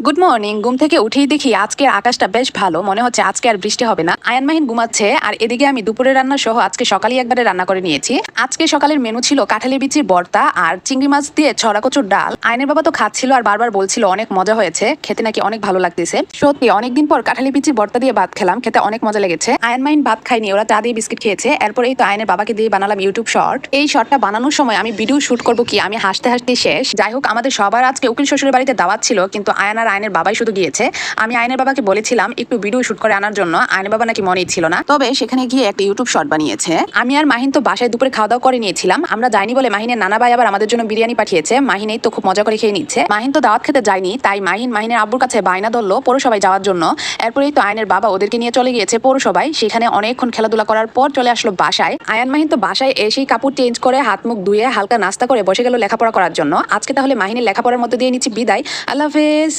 Good morning. ঘুম থেকে উঠেই দেখি আজকের আকাশটা বেশ ভালো, মনে হচ্ছে আজকে আর বৃষ্টি হবে না। আয়ান মাহিন ঘুমাচ্ছে আর এদিকে আমি দুপুরে রান্না সহ আজকে সকালেই একবারে রান্না করে নিয়েছি। আজকে সকালের মেনু ছিল কাঁঠালের বিচির ভর্তা আর চিংড়ি মাছ দিয়ে ছড়া কচুর ডাল। আয়নের বাবা তো খাচ্ছিল আর বারবার বলছিল অনেক মজা হয়েছে, খেতে নাকি অনেক ভালো লাগতেছে। সত্যি অনেকদিন পর কাঁঠালের বিচির ভর্তা দিয়ে ভাত খেলাম, খেতে অনেক মজা লেগেছে। আয়ান মাহিন ভাত খাইনি, ওরা চা দিয়ে বিস্কিট খেয়েছে। এরপর এই তো আয়নের বাবাকে দিয়ে বানালাম ইউটিউব শর্ট। এই শর্টটা বানানোর সময় আমি ভিডিও শুট করবো কি আমি হাসতে হাসতে শেষ। যাই হোক, আমাদের সবার আজকে উকিল শ্বশুরের বাড়িতে দাওয়াত ছিল, কিন্তু আয়ান আর আয়নের বাবাই শুধু গিয়েছে। আমি আয়নের বাবাকে বলেছিলাম একটু ভিডিও শুট করে আনার জন্য, আয়নের বাবা নাকি মনেই ছিল না। তবে সেখানে গিয়ে একটা ইউটিউব শর্ট বানিয়েছে। আমি আর মাহিন তো বাসায় দুপুরে খাওয়া দাওয়া করে নিয়েছিলাম। আমরা যাইনি বলে মাহিনের নানা ভাই আবার আমাদের জন্য বিরিয়ানি পাঠিয়েছে। মাহিনেই তো খুব মজা করে খেয়ে নিচ্ছে। মাহিন তো দাওয়াত খেতে যায়নি, তাই মাহিনের আব্বুর কাছে বায়না ধরলো পৌরসভায় যাওয়ার জন্য। এরপরেই তো আয়নের বাবা ওদেরকে নিয়ে চলে গিয়েছে পৌরসভায়। সেখানে অনেকক্ষণ খেলাধুলা করার পর চলে আসলো বাসায়। আয়ান মাহিন তো বাসায় এসেই কাপড় চেঞ্জ করে হাত মুখ ধুয়ে হালকা নাস্তা করে বসে গেল লেখাপড়া করার জন্য। আজকে তাহলে মাহিনের লেখাপড়ার মধ্যে দিয়ে নিচ্ছি বিদায়। আল্লাহ হাফেজ।